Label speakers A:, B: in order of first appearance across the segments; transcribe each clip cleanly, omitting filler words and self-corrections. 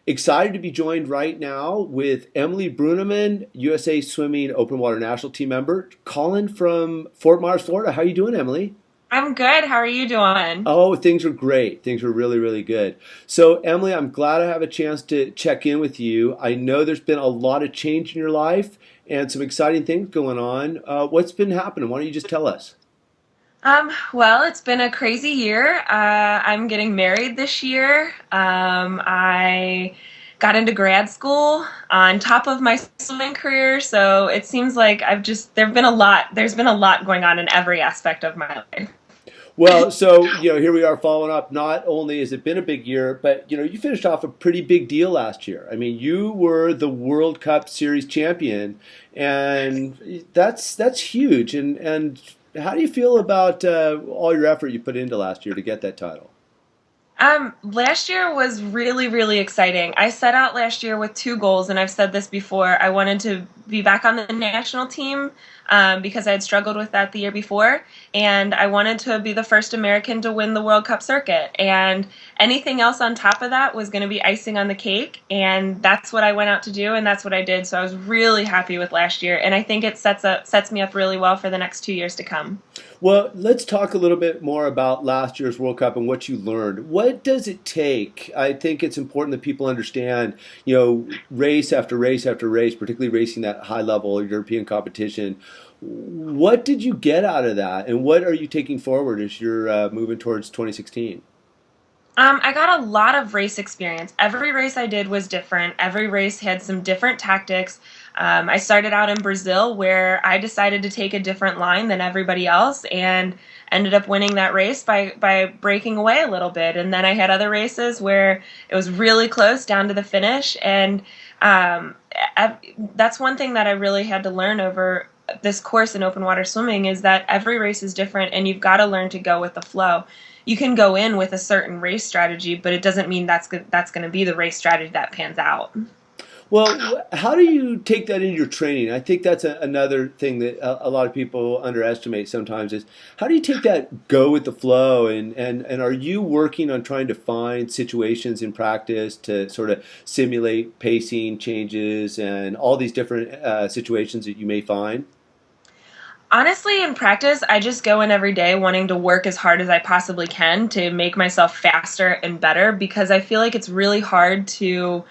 A: Excited to be joined right now with Emily Brunemann, USA Swimming Open Water National Team member, calling from Fort Myers, Florida. How are you doing, Emily?
B: I'm good. How are you doing?
A: Oh, things are great. Things are really, really good. So, Emily, I'm glad I have a chance to check in with you. I know there's been a lot of change in your life and some exciting things going on. What's been happening? Why don't you just tell us?
B: Well, it's been a crazy year. I'm getting married this year. I got into grad school on top of my swimming career, so it seems like there's been a lot going on in every aspect of my life.
A: Well, so here we are following up. Not only has it been a big year, but you finished off a pretty big deal last year. I mean, you were the World Cup Series champion, and that's huge. And how do you feel about all your effort you put into last year to get that title?
B: Last year was really, really exciting. I set out last year with two goals, and I've said this before. I wanted to be back on the national team because I had struggled with that the year before, and I wanted to be the first American to win the World Cup circuit. And anything else on top of that was going to be icing on the cake, and that's what I went out to do, and that's what I did. So I was really happy with last year, and I think it sets me up really well for the next 2 years to come.
A: Well, let's talk a little bit more about last year's World Cup and what you learned. What does it take? I think it's important that people understand, race after race after race, particularly racing that high level European competition. What did you get out of that, and what are you taking forward as you're moving towards 2016?
B: I got a lot of race experience. Every race I did was different. Every race had some different tactics. I started out in Brazil where I decided to take a different line than everybody else and ended up winning that race by breaking away a little bit. And then I had other races where it was really close down to the finish. And um, that's one thing that I really had to learn over this course in open water swimming is that every race is different and you've got to learn to go with the flow. You can go in with a certain race strategy, but it doesn't mean that's going to be the race strategy that pans out.
A: Well, how do you take that into your training? I think that's another thing that a lot of people underestimate sometimes is how do you take that go with the flow and are you working on trying to find situations in practice to sort of simulate pacing changes and all these different situations that you may find?
B: Honestly, in practice, I just go in every day wanting to work as hard as I possibly can to make myself faster and better because I feel like it's really hard to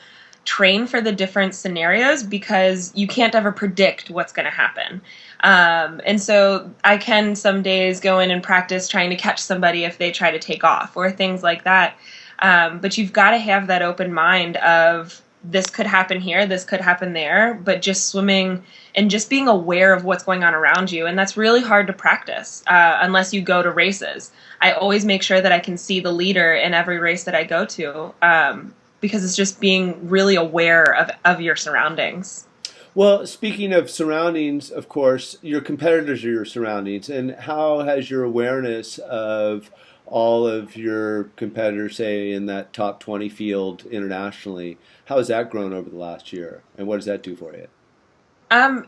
B: train for the different scenarios because you can't ever predict what's going to happen. And so I can some days go in and practice trying to catch somebody if they try to take off or things like that. But you've got to have that open mind of this could happen here, this could happen there, but just swimming and just being aware of what's going on around you. And that's really hard to practice unless you go to races. I always make sure that I can see the leader in every race that I go to because it's just being really aware of your surroundings.
A: Well, speaking of surroundings, of course, your competitors are your surroundings. And how has your awareness of all of your competitors, say, in that top 20 field internationally, how has that grown over the last year? And what does that do for you?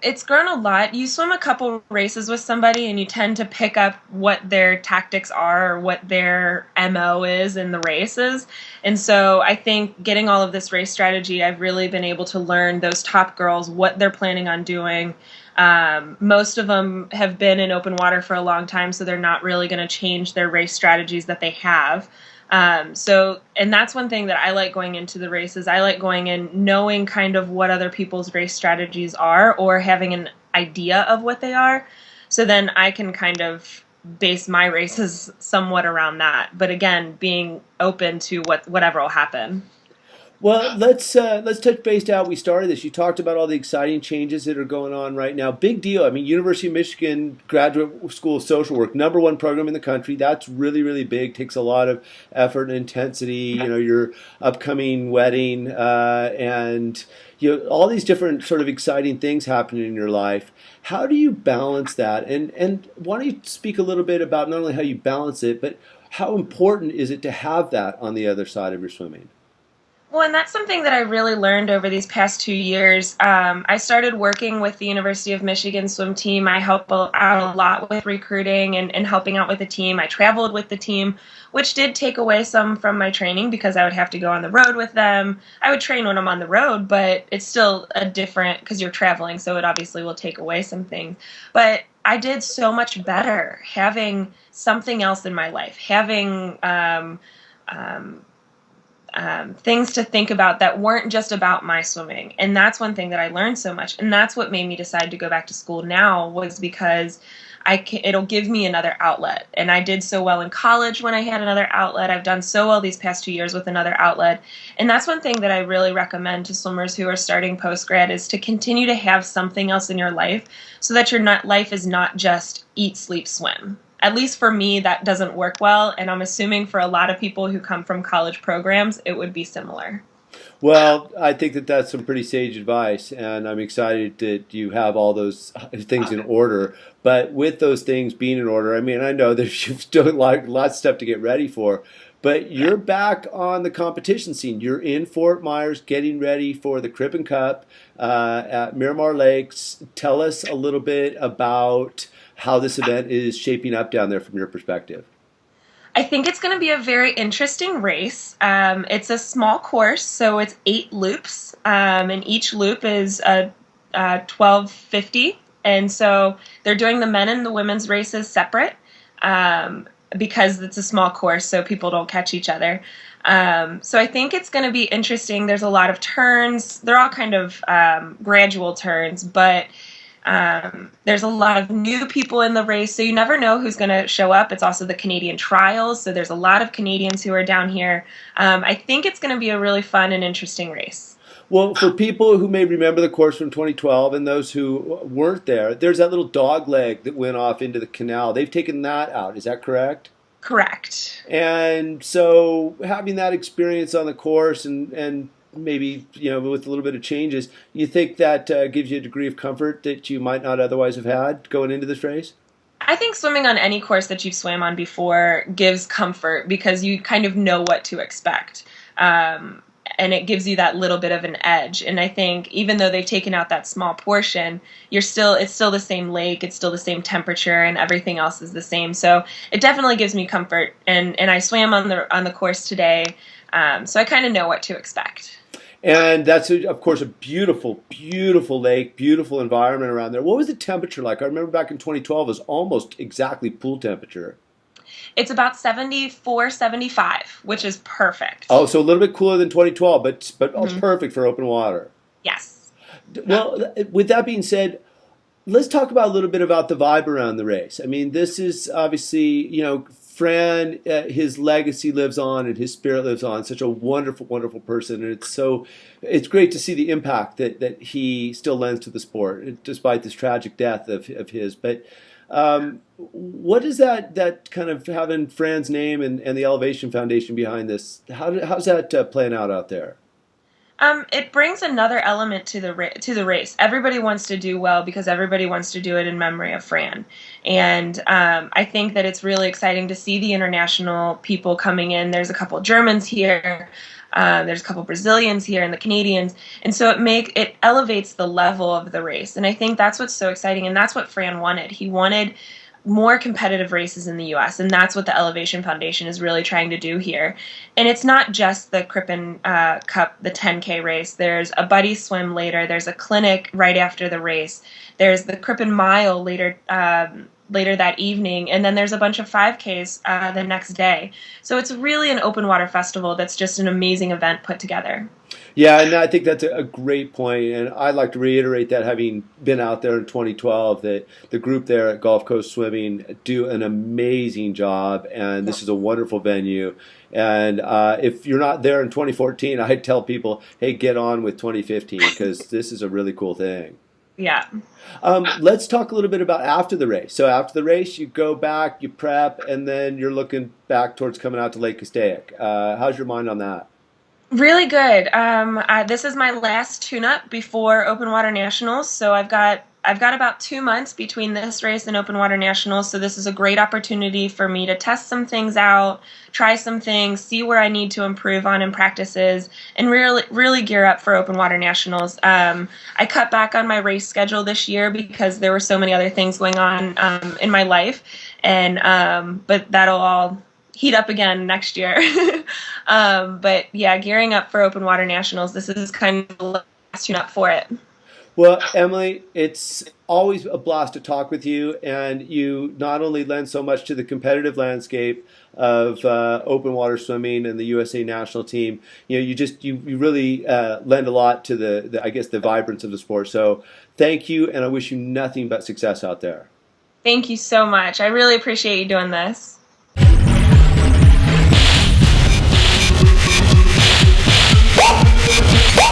B: It's grown a lot. You swim a couple races with somebody and you tend to pick up what their tactics are or what their MO is in the races. And so I think getting all of this race strategy, I've really been able to learn those top girls, what they're planning on doing. Most of them have been in open water for a long time, so they're not really going to change their race strategies that they have. And that's one thing that I like going into the races. I like going in knowing kind of what other people's race strategies are or having an idea of what they are. So then I can kind of base my races somewhat around that. But again, being open to whatever will happen.
A: Well, let's touch base out. We started this. You talked about all the exciting changes that are going on right now. Big deal. I mean, University of Michigan Graduate School of Social Work, number one program in the country. That's really, really big. Takes a lot of effort and intensity. Your upcoming wedding, and all these different sort of exciting things happening in your life. How do you balance that? And why don't you speak a little bit about not only how you balance it, but how important is it to have that on the other side of your swimming?
B: Well, and that's something that I really learned over these past 2 years. I started working with the University of Michigan swim team. I help out a lot with recruiting and helping out with the team. I traveled with the team, which did take away some from my training because I would have to go on the road with them. I would train when I'm on the road, but it's still a different because you're traveling, so it obviously will take away some things. But I did so much better having something else in my life, having um, things to think about that weren't just about my swimming. And that's one thing that I learned so much. And that's what made me decide to go back to school now, was because it'll give me another outlet. And I did so well in college when I had another outlet. I've done so well these past 2 years with another outlet. And that's one thing that I really recommend to swimmers who are starting post-grad, is to continue to have something else in your life so that your life is not just eat, sleep, swim. At least for me, that doesn't work well, and I'm assuming for a lot of people who come from college programs, it would be similar.
A: Well, I think that that's some pretty sage advice, and I'm excited that you have all those things in order. But with those things being in order, I mean, I know there's you've still lots of stuff to get ready for, but you're back on the competition scene. You're in Fort Myers getting ready for the Crippen Cup at Miramar Lakes. Tell us a little bit about how this event is shaping up down there from your perspective.
B: I think it's going to be a very interesting race. It's a small course, so it's 8 loops, and each loop is 1250. And so they're doing the men and the women's races separate, because it's a small course, so people don't catch each other. So I think it's going to be interesting. There's a lot of turns. They're all kind of gradual turns, but there's a lot of new people in the race, so you never know who's going to show up. It's also the Canadian trials, so there's a lot of Canadians who are down here. I think it's going to be a really fun and interesting race.
A: Well, for people who may remember the course from 2012 and those who weren't there, there's that little dog leg that went off into the canal. They've taken that out. Is that correct?
B: Correct.
A: And so having that experience on the course and maybe, with a little bit of changes, you think that gives you a degree of comfort that you might not otherwise have had going into this race?
B: I think swimming on any course that you've swam on before gives comfort because you kind of know what to expect. And it gives you that little bit of an edge. And I think even though they've taken out that small portion, it's still the same lake, it's still the same temperature, and everything else is the same. So it definitely gives me comfort. And I swam on the course today, so I kind of know what to expect.
A: And that's, of course, a beautiful, beautiful lake, beautiful environment around there. What was the temperature like? I remember back in 2012, it was almost exactly pool temperature.
B: It's about 74, 75, which is perfect.
A: Oh, so a little bit cooler than 2012, but
B: Hmm.
A: perfect for open water.
B: Yes.
A: Well, with that being said, let's talk about a little bit about the vibe around the race. I mean, this is obviously, Fran, his legacy lives on and his spirit lives on. Such a wonderful, wonderful person, and it's great to see the impact that he still lends to the sport, despite this tragic death of his. But what is that kind of having Fran's name and the Elevation Foundation behind this? How's that playing out there?
B: It brings another element to the race. Everybody wants to do well because everybody wants to do it in memory of Fran, and I think that it's really exciting to see the international people coming in. There's a couple Germans here, there's a couple Brazilians here, and the Canadians, and so it elevates the level of the race. And I think that's what's so exciting, and that's what Fran wanted. He wanted more competitive races in the US, and that's what the Elevation Foundation is really trying to do here. And it's not just the Crippen Cup, the 10K race. There's a buddy swim later. There's a clinic right after the race. There's the Crippen Mile later that evening, and then there's a bunch of 5Ks the next day. So it's really an open water festival that's just an amazing event put together.
A: Yeah, and I think that's a great point, and I'd like to reiterate that, having been out there in 2012, that the group there at Gulf Coast Swimming do an amazing job, and this is a wonderful venue. And if you're not there in 2014, I'd tell people, hey, get on with 2015 because this is a really cool thing.
B: Yeah.
A: Let's talk a little bit about after the race. So after the race, you go back, you prep, and then you're looking back towards coming out to Lake Castaic. How's your mind on that?
B: Really good. This is my last tune-up before Open Water Nationals, so I've got about 2 months between this race and Open Water Nationals. So this is a great opportunity for me to test some things out, try some things, see where I need to improve on in practices, and really gear up for Open Water Nationals. I cut back on my race schedule this year because there were so many other things going on in my life, and but that'll all heat up again next year. But yeah, gearing up for Open Water Nationals. This is kind of the last tune up for it.
A: Well, Emily, it's always a blast to talk with you, and you not only lend so much to the competitive landscape of open water swimming and the USA national team. You really lend a lot to the I guess the vibrance of the sport. So thank you, and I wish you nothing but success out there.
B: Thank you so much. I really appreciate you doing this.